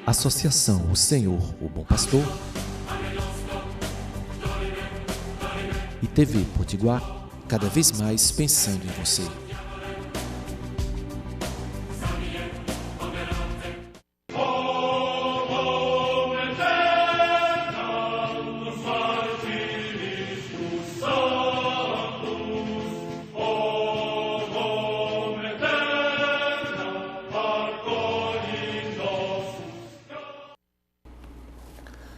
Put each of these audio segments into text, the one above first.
Associação O Senhor, o Bom Pastor e TV Potiguar, cada vez mais pensando em você.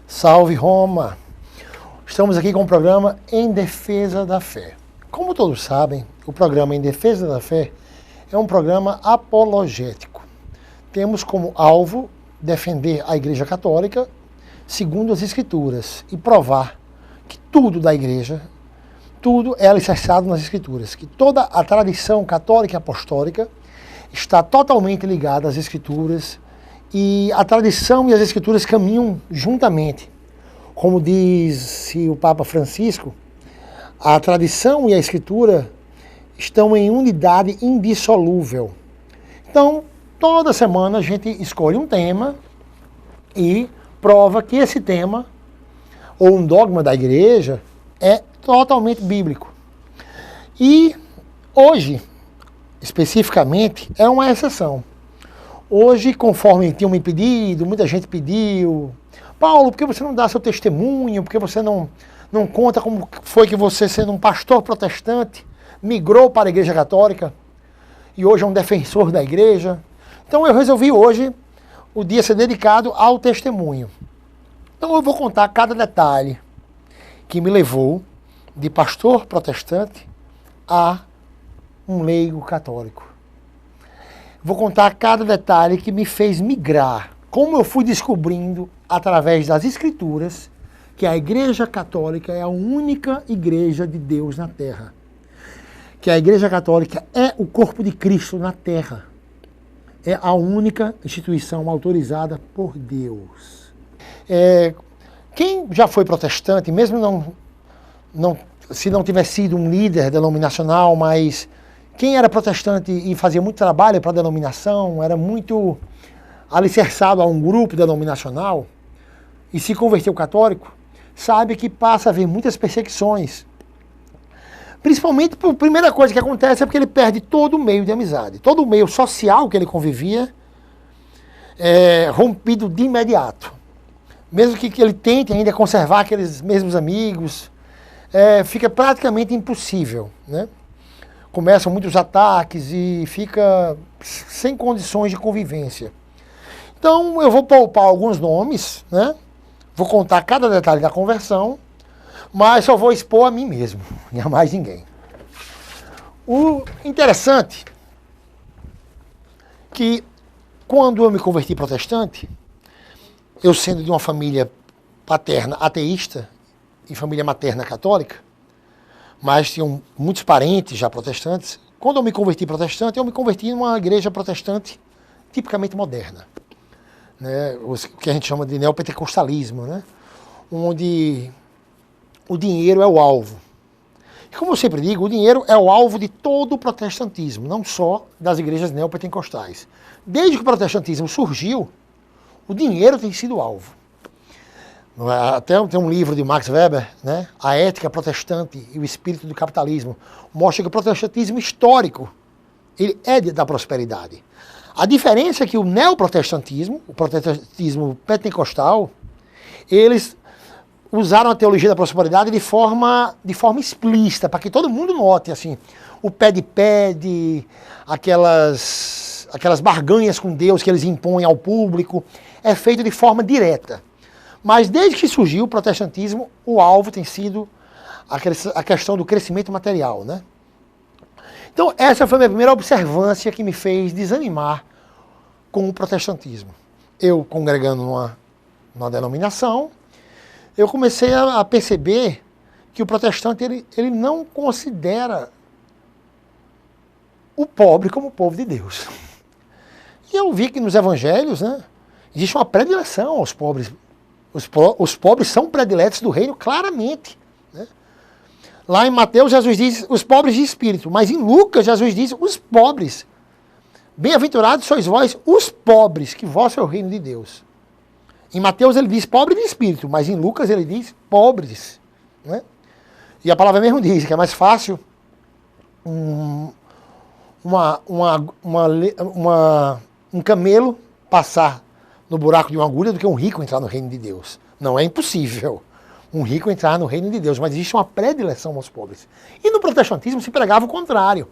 Salve Roma! Estamos aqui com o programa Em Defesa da Fé. Como todos sabem, o programa Em Defesa da Fé é um programa apologético. Temos como alvo defender a Igreja Católica segundo as Escrituras e provar que tudo da Igreja, tudo é alicerçado nas Escrituras, que toda a tradição católica e apostólica está totalmente ligada às Escrituras e a tradição e as Escrituras caminham juntamente. Como disse o Papa Francisco, a tradição e a Escritura estão em unidade indissolúvel. Então, toda semana a gente escolhe um tema e prova que esse tema, ou um dogma da Igreja, é totalmente bíblico. E hoje, especificamente, é uma exceção. Hoje, conforme tinham me pedido, muita gente pediu, Paulo, por que você não dá seu testemunho? Por que você não conta como foi que você, sendo um pastor protestante, migrou para a Igreja Católica e hoje é um defensor da Igreja? Então eu resolvi hoje o dia ser dedicado ao testemunho. Então eu vou contar cada detalhe que me levou de pastor protestante a um leigo católico. Vou contar cada detalhe que me fez migrar, como eu fui descobrindo através das Escrituras que a Igreja Católica é a única Igreja de Deus na Terra. Que a Igreja Católica é o corpo de Cristo na Terra. É a única instituição autorizada por Deus. Quem já foi protestante, mesmo se não tivesse sido um líder denominacional, mas quem era protestante e fazia muito trabalho para a denominação, era muito alicerçado a um grupo denominacional e se converteu católico, sabe que passa a haver muitas perseguições. Principalmente, a primeira coisa que acontece é porque ele perde todo o meio de amizade. Todo o meio social que ele convivia é rompido de imediato. Mesmo que ele tente ainda conservar aqueles mesmos amigos, fica praticamente impossível, né? Começam muitos ataques e fica sem condições de convivência. Então eu vou poupar alguns nomes, né? Vou contar cada detalhe da conversão, mas só vou expor a mim mesmo, e a mais ninguém. O interessante que quando eu me converti protestante, eu sendo de uma família paterna ateísta e família materna católica, mas tinham muitos parentes já protestantes. Quando eu me converti protestante, eu me converti numa igreja protestante tipicamente moderna, né? O que a gente chama de neopentecostalismo, né? Onde o dinheiro é o alvo. E como eu sempre digo, o dinheiro é o alvo de todo o protestantismo, não só das igrejas neopentecostais. Desde que o protestantismo surgiu, o dinheiro tem sido o alvo. Até tem um livro de Max Weber, né? A Ética Protestante e o Espírito do Capitalismo, mostra que o protestantismo histórico ele é da prosperidade. A diferença é que o neoprotestantismo, o protestantismo pentecostal, eles usaram a teologia da prosperidade de forma explícita, para que todo mundo note, assim, o pede, aquelas barganhas com Deus que eles impõem ao público, é feito de forma direta. Mas desde que surgiu o protestantismo, o alvo tem sido a questão do crescimento material, né? Então essa foi a minha primeira observância que me fez desanimar com o protestantismo. Eu, congregando numa denominação, eu comecei a perceber que o protestante ele não considera o pobre como o povo de Deus. E eu vi que nos evangelhos, né, existe uma predileção aos pobres. Os pobres são prediletos do reino claramente, né? Lá em Mateus, Jesus diz os pobres de espírito, mas em Lucas, Jesus diz os pobres. Bem-aventurados sois vós, os pobres, que vós é o reino de Deus. Em Mateus ele diz pobre de espírito, mas em Lucas ele diz pobres. Né? E a palavra mesmo diz que é mais fácil um camelo passar no buraco de uma agulha do que um rico entrar no reino de Deus. Não é impossível um rico entrar no reino de Deus, mas existe uma predileção aos pobres. E no protestantismo se pregava o contrário.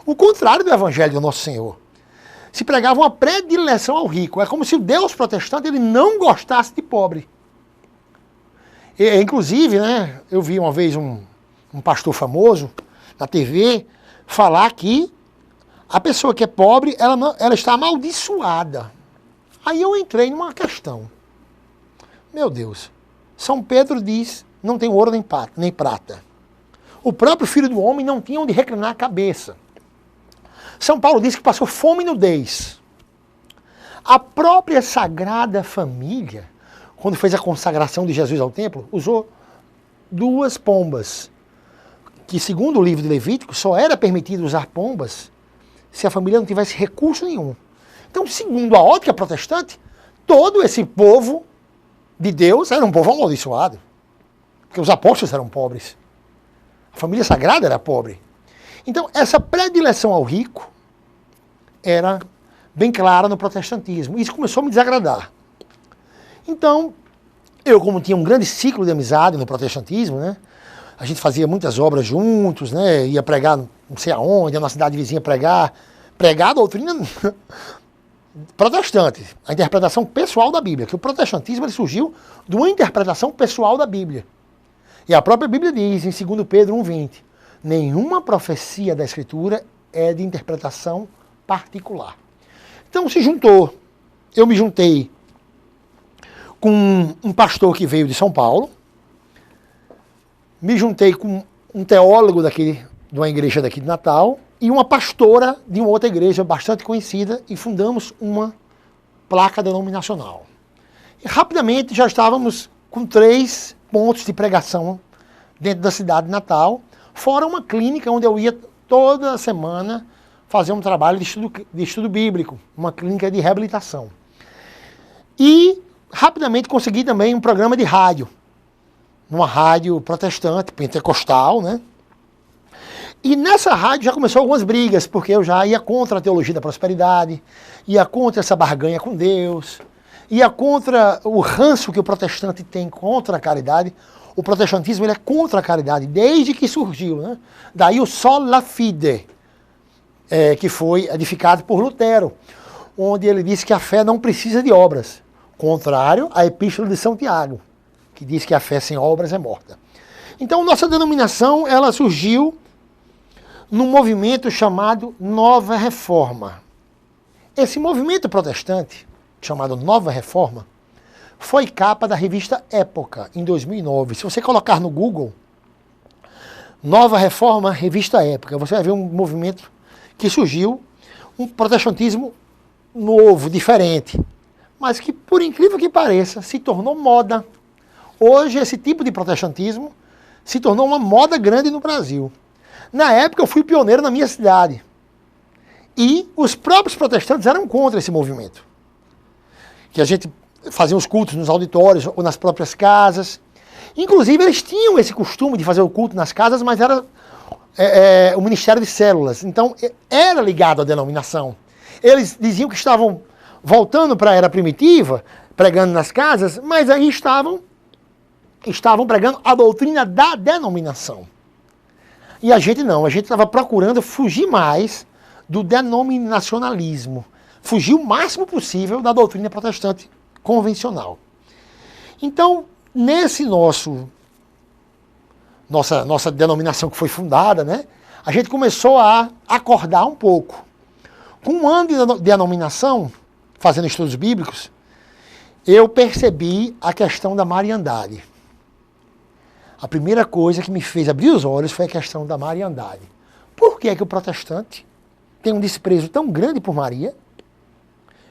O contrário do evangelho do nosso Senhor. Se pregava uma predileção ao rico. É como se o Deus protestante ele não gostasse de pobre. Inclusive, né, eu vi uma vez um pastor famoso na TV falar que a pessoa que é pobre, ela está amaldiçoada. Aí eu entrei numa questão. Meu Deus, São Pedro diz, não tem ouro nem prata. O próprio Filho do Homem não tinha onde reclinar a cabeça. São Paulo diz que passou fome e nudez. A própria Sagrada Família, quando fez a consagração de Jesus ao templo, usou 2 pombas, que segundo o livro de Levítico, só era permitido usar pombas se a família não tivesse recurso nenhum. Então, segundo a ótica protestante, todo esse povo de Deus era um povo amaldiçoado, porque os apóstolos eram pobres. A família sagrada era pobre. Então, essa predileção ao rico era bem clara no protestantismo. Isso começou a me desagradar. Então, eu, como tinha um grande ciclo de amizade no protestantismo, né, a gente fazia muitas obras juntos, né, ia pregar não sei aonde, ia na cidade vizinha pregar a doutrina protestante, a interpretação pessoal da Bíblia, que o protestantismo ele surgiu de uma interpretação pessoal da Bíblia. E a própria Bíblia diz, em 2 Pedro 1,20, nenhuma profecia da Escritura é de interpretação particular. Então se juntou, eu me juntei com um pastor que veio de São Paulo, me juntei com um teólogo de uma igreja daqui de Natal e uma pastora de uma outra igreja bastante conhecida e fundamos uma placa denominacional. E rapidamente já estávamos com 3 pontos de pregação dentro da cidade de Natal, fora uma clínica onde eu ia toda semana fazer um trabalho de estudo bíblico, uma clínica de reabilitação. E rapidamente consegui também um programa de rádio, numa rádio protestante, pentecostal, né? E nessa rádio já começou algumas brigas, porque eu já ia contra a teologia da prosperidade, ia contra essa barganha com Deus, ia contra o ranço que o protestante tem contra a caridade. O protestantismo ele é contra a caridade, desde que surgiu, né? Daí o sola fide, que foi edificado por Lutero, onde ele disse que a fé não precisa de obras, contrário à Epístola de São Tiago, que diz que a fé sem obras é morta. Então, nossa denominação ela surgiu num movimento chamado Nova Reforma. Esse movimento protestante, chamado Nova Reforma, foi capa da revista Época, em 2009. Se você colocar no Google, Nova Reforma, revista Época, você vai ver um movimento que surgiu, um protestantismo novo, diferente, mas que, por incrível que pareça, se tornou moda. Hoje, esse tipo de protestantismo se tornou uma moda grande no Brasil. Na época, eu fui pioneiro na minha cidade. E os próprios protestantes eram contra esse movimento. Que a gente fazia os cultos nos auditórios ou nas próprias casas. Inclusive, eles tinham esse costume de fazer o culto nas casas, mas era o ministério de células. Então, era ligado à denominação. Eles diziam que estavam voltando para a era primitiva, pregando nas casas, mas aí estavam pregando a doutrina da denominação. E a gente não, a gente estava procurando fugir mais do denominacionalismo, fugir o máximo possível da doutrina protestante convencional. Então, nesse nossa denominação que foi fundada, né, a gente começou a acordar um pouco. Com um ano de denominação, fazendo estudos bíblicos, eu percebi a questão da mariandade. A primeira coisa que me fez abrir os olhos foi a questão da mariandade. Por que é que o protestante tem um desprezo tão grande por Maria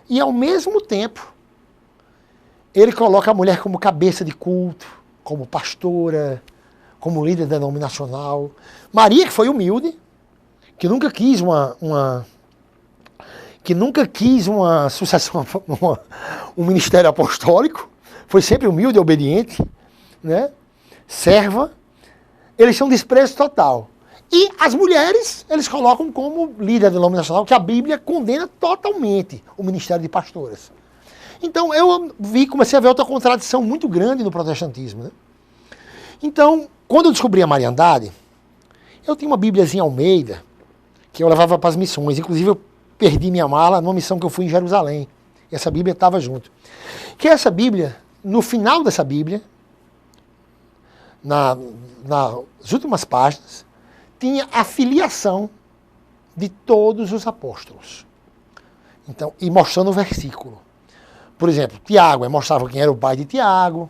e, ao mesmo tempo, ele coloca a mulher como cabeça de culto, como pastora, como líder denominacional? Maria, que foi humilde, que nunca quis que nunca quis uma sucessão, um ministério apostólico, foi sempre humilde e obediente, né? Serva, eles são desprezo total. E as mulheres, eles colocam como líder denominacional, que a Bíblia condena totalmente o ministério de pastoras. Então eu comecei a ver outra contradição muito grande no protestantismo, né? Então, quando eu descobri a Mariandade, eu tinha uma Bíbliazinha Almeida, que eu levava para as missões. Inclusive eu perdi minha mala numa missão que eu fui em Jerusalém. E essa Bíblia estava junto. Que essa Bíblia, no final dessa Bíblia, nas últimas páginas, tinha a filiação de todos os apóstolos. Então, e mostrando o versículo. Por exemplo, Tiago, mostrava quem era o pai de Tiago,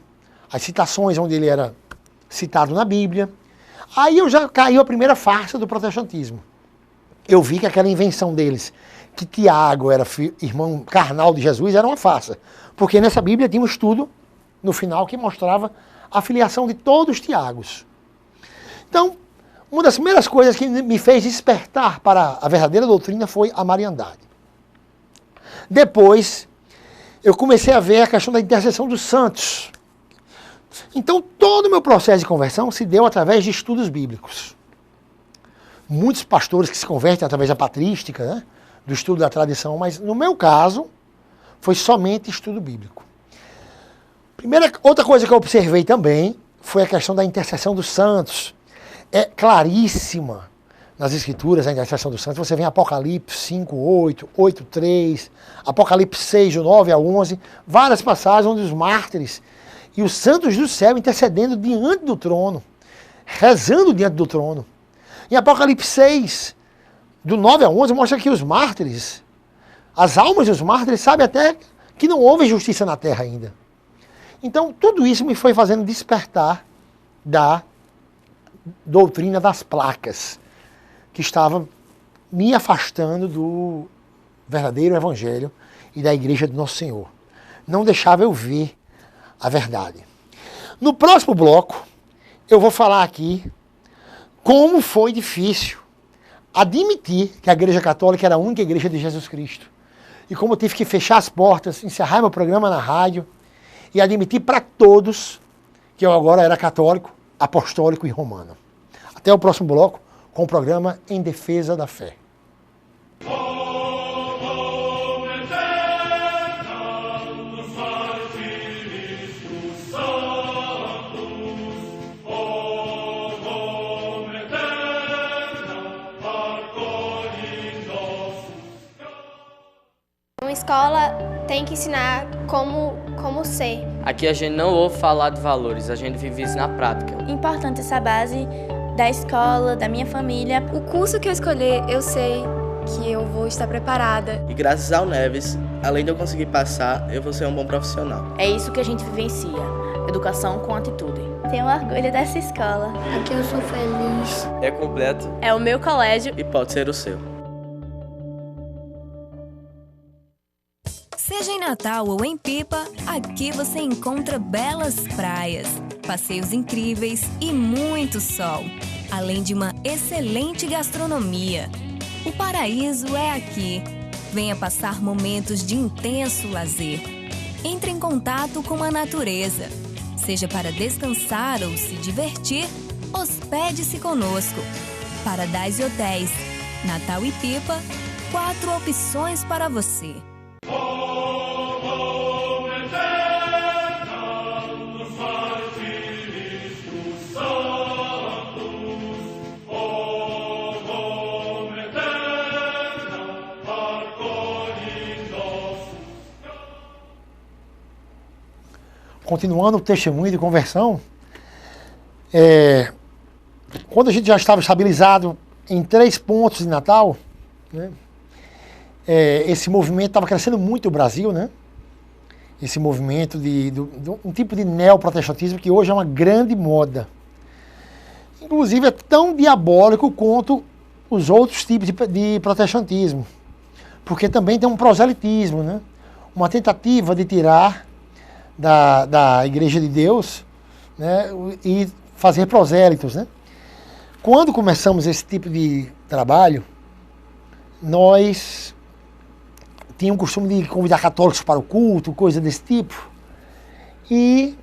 as citações onde ele era citado na Bíblia. Aí eu já caiu a primeira farsa do protestantismo. Eu vi que aquela invenção deles, que Tiago era irmão carnal de Jesus, era uma farsa. Porque nessa Bíblia tinha um estudo, no final, que mostrava a filiação de todos os Tiagos. Então, uma das primeiras coisas que me fez despertar para a verdadeira doutrina foi a Mariandade. Depois, eu comecei a ver a questão da intercessão dos santos. Então, todo o meu processo de conversão se deu através de estudos bíblicos. Muitos pastores que se convertem através da patrística, né, do estudo da tradição, mas no meu caso, foi somente estudo bíblico. Outra coisa que eu observei também foi a questão da intercessão dos santos. É claríssima nas Escrituras a intercessão dos santos. Você vê em Apocalipse 5, 8, 8, 3, Apocalipse 6, do 9 a 11, várias passagens onde os mártires e os santos do céu intercedendo diante do trono, rezando diante do trono. Em Apocalipse 6, do 9 a 11, mostra que os mártires, as almas dos mártires, sabem até que não houve justiça na terra ainda. Então, tudo isso me foi fazendo despertar da doutrina das placas, que estava me afastando do verdadeiro evangelho e da igreja do Nosso Senhor. Não deixava eu ver a verdade. No próximo bloco, eu vou falar aqui como foi difícil admitir que a Igreja Católica era a única igreja de Jesus Cristo. E como eu tive que fechar as portas, encerrar meu programa na rádio e admitir para todos que eu agora era católico, apostólico e romano. Até o próximo bloco com o programa Em Defesa da Fé. Uma escola tem que ensinar como ser. Aqui a gente não ouve falar de valores, a gente vive isso na prática. Importante essa base da escola, da minha família. O curso que eu escolher, eu sei que eu vou estar preparada. E graças ao Neves, além de eu conseguir passar, eu vou ser um bom profissional. É isso que a gente vivencia, educação com atitude. Tenho orgulho dessa escola. Aqui eu sou feliz. É completo. É o meu colégio. E pode ser o seu. Seja em Natal ou em Pipa, aqui você encontra belas praias, passeios incríveis e muito sol, além de uma excelente gastronomia. O paraíso é aqui. Venha passar momentos de intenso lazer. Entre em contato com a natureza. Seja para descansar ou se divertir, hospede-se conosco. Paradise Hotéis, Natal e Pipa, 4 opções para você. Continuando o testemunho de conversão, quando a gente já estava estabilizado em 3 pontos de Natal, né, esse movimento estava crescendo muito no Brasil, né? Esse movimento de um tipo de neoprotestantismo que hoje é uma grande moda. Inclusive é tão diabólico quanto os outros tipos de protestantismo, porque também tem um proselitismo, né? Uma tentativa de tirar da Igreja de Deus, né, e fazer prosélitos, né? Quando começamos esse tipo de trabalho, nós tinha o costume de convidar católicos para o culto, coisa desse tipo. E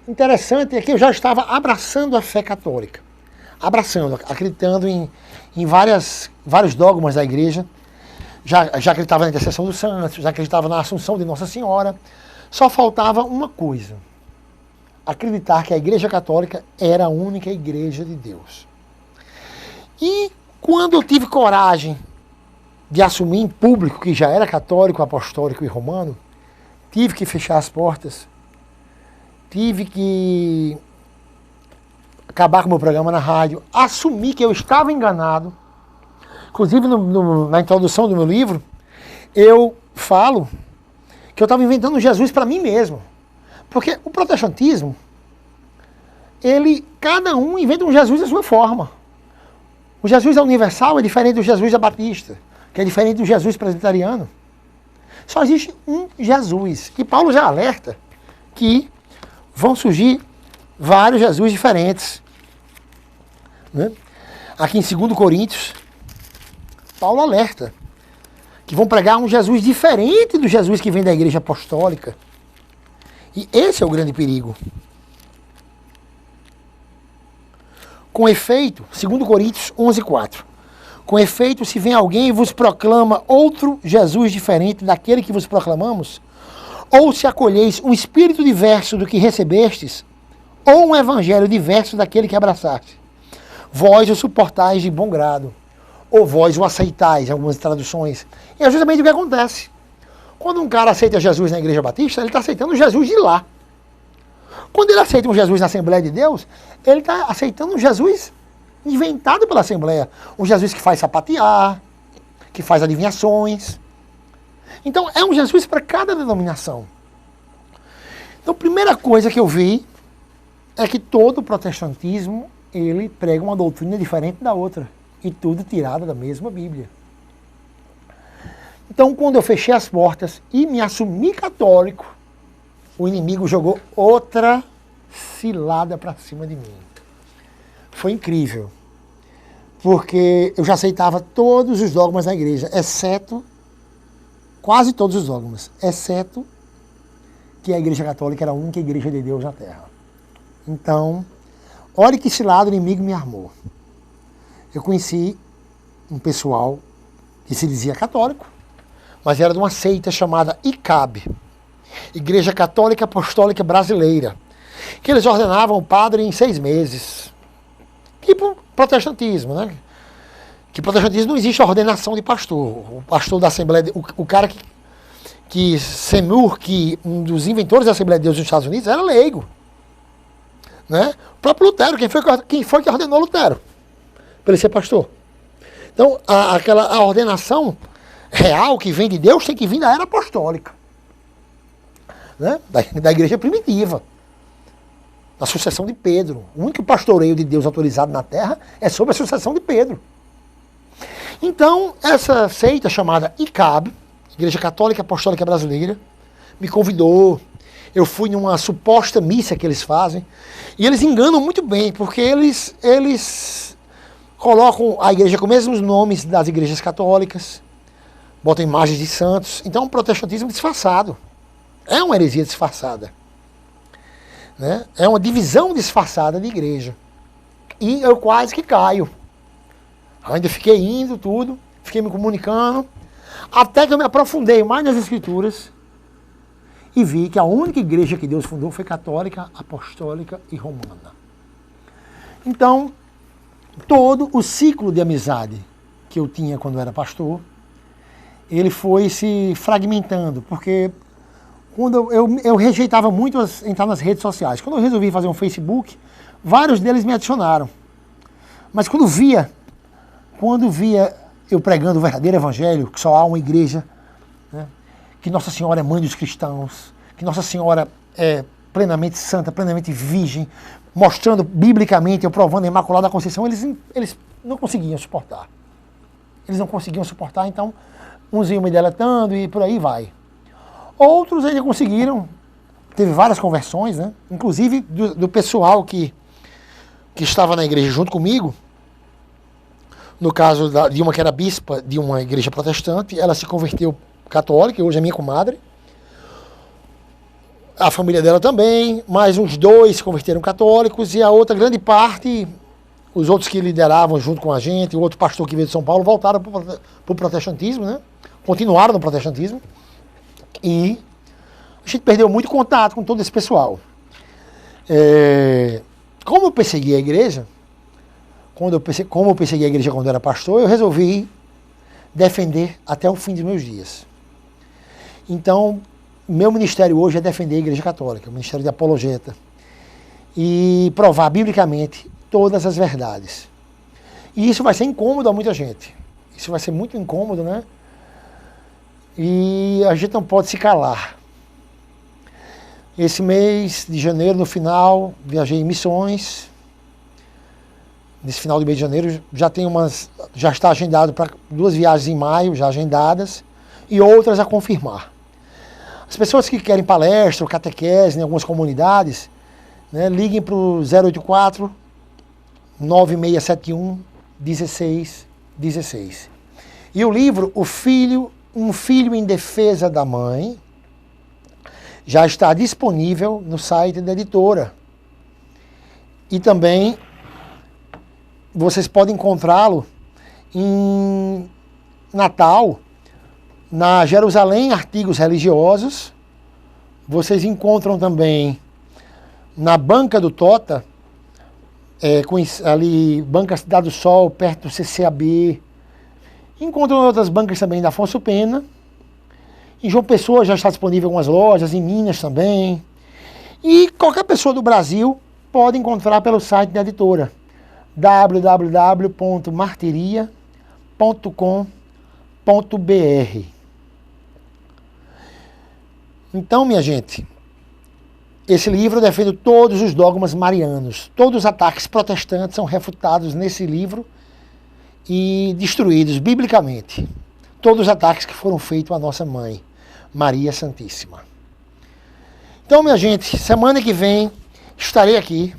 interessante é que eu já estava abraçando a fé católica. Abraçando, acreditando em vários dogmas da igreja. Já acreditava na intercessão dos santos, já acreditava na Assunção de Nossa Senhora. Só faltava uma coisa: acreditar que a Igreja Católica era a única igreja de Deus. E quando eu tive coragem de assumir em público que já era católico, apostólico e romano, tive que fechar as portas, tive que acabar com o meu programa na rádio, assumir que eu estava enganado. Inclusive, na introdução do meu livro, eu falo que eu estava inventando Jesus para mim mesmo. Porque o protestantismo, cada um inventa um Jesus da sua forma. O Jesus universal é diferente do Jesus da Batista, que é diferente do Jesus presbiteriano. Só existe um Jesus. E Paulo já alerta que vão surgir vários Jesus diferentes. Né? Aqui em 2 Coríntios, Paulo alerta que vão pregar um Jesus diferente do Jesus que vem da igreja apostólica. E esse é o grande perigo. Com efeito, 2 Coríntios 11:4. Com efeito, se vem alguém e vos proclama outro Jesus diferente daquele que vos proclamamos, ou se acolheis um espírito diverso do que recebestes, ou um evangelho diverso daquele que abraçaste, vós o suportais de bom grado, ou vós o aceitais, em algumas traduções. E é justamente o que acontece. Quando um cara aceita Jesus na Igreja Batista, ele está aceitando o Jesus de lá. Quando ele aceita um Jesus na Assembleia de Deus, ele está aceitando um Jesus inventado pela Assembleia. Um Jesus que faz sapatear, que faz adivinhações. Então, é um Jesus para cada denominação. Então, a primeira coisa que eu vi é que todo o protestantismo, ele prega uma doutrina diferente da outra. E tudo tirado da mesma Bíblia. Então, quando eu fechei as portas e me assumi católico, o inimigo jogou outra cilada para cima de mim. Foi incrível. Porque eu já aceitava todos os dogmas da igreja, exceto, quase todos os dogmas, exceto que a Igreja Católica era a única igreja de Deus na Terra. Então, olha que cilada o inimigo me armou. Eu conheci um pessoal que se dizia católico, mas era de uma seita chamada ICAB, Igreja Católica Apostólica Brasileira, que eles ordenavam o padre em 6 meses. Tipo protestantismo, né? Que protestantismo não existe a ordenação de pastor. O pastor da Assembleia, o cara que Seymour, que um dos inventores da Assembleia de Deus nos Estados Unidos, era leigo. Né? O próprio Lutero, quem foi que ordenou Lutero? Para ele ser pastor. Então, a ordenação real que vem de Deus tem que vir da era apostólica. Né? Da igreja primitiva. Da sucessão de Pedro. O único pastoreio de Deus autorizado na terra é sobre a sucessão de Pedro. Então, essa seita chamada ICAB, Igreja Católica Apostólica Brasileira, me convidou. Eu fui numa suposta missa que eles fazem. E eles enganam muito bem, porque eles colocam a igreja com os mesmos nomes das igrejas católicas, botam imagens de santos. Então, é um protestantismo disfarçado. É uma heresia disfarçada. Né? É uma divisão disfarçada de igreja. E eu quase que caio. Ainda fiquei indo, tudo, fiquei me comunicando, até que eu me aprofundei mais nas Escrituras e vi que a única igreja que Deus fundou foi católica, apostólica e romana. Então, todo o ciclo de amizade que eu tinha quando eu era pastor, ele foi se fragmentando, porque quando eu rejeitava muito entrar nas redes sociais. Quando eu resolvi fazer um Facebook, vários deles me adicionaram. Mas quando via eu pregando o verdadeiro evangelho, que só há uma igreja, né, que Nossa Senhora é mãe dos cristãos, que Nossa Senhora é plenamente santa, plenamente virgem, mostrando biblicamente, eu provando a Imaculada Conceição, eles não conseguiam suportar. Eles não conseguiam suportar, então uns iam me deletando e por aí vai. Outros ainda conseguiram, teve várias conversões, né, inclusive do pessoal que estava na igreja junto comigo. No caso de uma que era bispa de uma igreja protestante, ela se converteu católica, hoje é minha comadre. A família dela também, mais uns 2 se converteram católicos e a outra grande parte, os outros que lideravam junto com a gente, o outro pastor que veio de São Paulo, voltaram para o protestantismo, né? Continuaram no protestantismo. E a gente perdeu muito contato com todo esse pessoal. Como eu persegui a igreja, como eu persegui a igreja quando eu era pastor, eu resolvi defender até o fim dos meus dias. Então, meu ministério hoje é defender a Igreja Católica, o ministério de apologeta, e provar biblicamente todas as verdades. E isso vai ser incômodo a muita gente. Isso vai ser muito incômodo, né? E a gente não pode se calar. Esse mês de janeiro, no final, viajei em missões. Nesse final do mês de janeiro já está agendado para 2 viagens em maio, já agendadas, e outras a confirmar. As pessoas que querem palestra ou catequese em algumas comunidades, né, liguem para o 084 9671 1616. E o livro Um Filho em Defesa da Mãe já está disponível no site da editora. E também vocês podem encontrá-lo em Natal, na Jerusalém Artigos Religiosos. Vocês encontram também na Banca do Tota, ali, Banca Cidade do Sol, perto do CCAB. Encontram outras bancas também da Afonso Pena. Em João Pessoa já está disponível em algumas lojas, em Minas também. E qualquer pessoa do Brasil pode encontrar pelo site da editora, www.martiria.com.br. Então, minha gente, esse livro defende todos os dogmas marianos. Todos os ataques protestantes são refutados nesse livro e destruídos biblicamente. Todos os ataques que foram feitos à nossa mãe, Maria Santíssima. Então, minha gente, semana que vem estarei aqui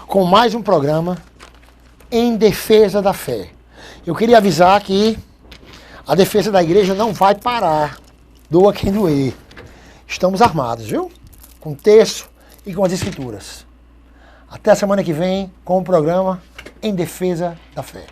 com mais um programa em defesa da fé. Eu queria avisar que a defesa da igreja não vai parar. Doa quem doer. Estamos armados, viu? Com o texto e com as escrituras. Até a semana que vem com o programa Em Defesa da Fé.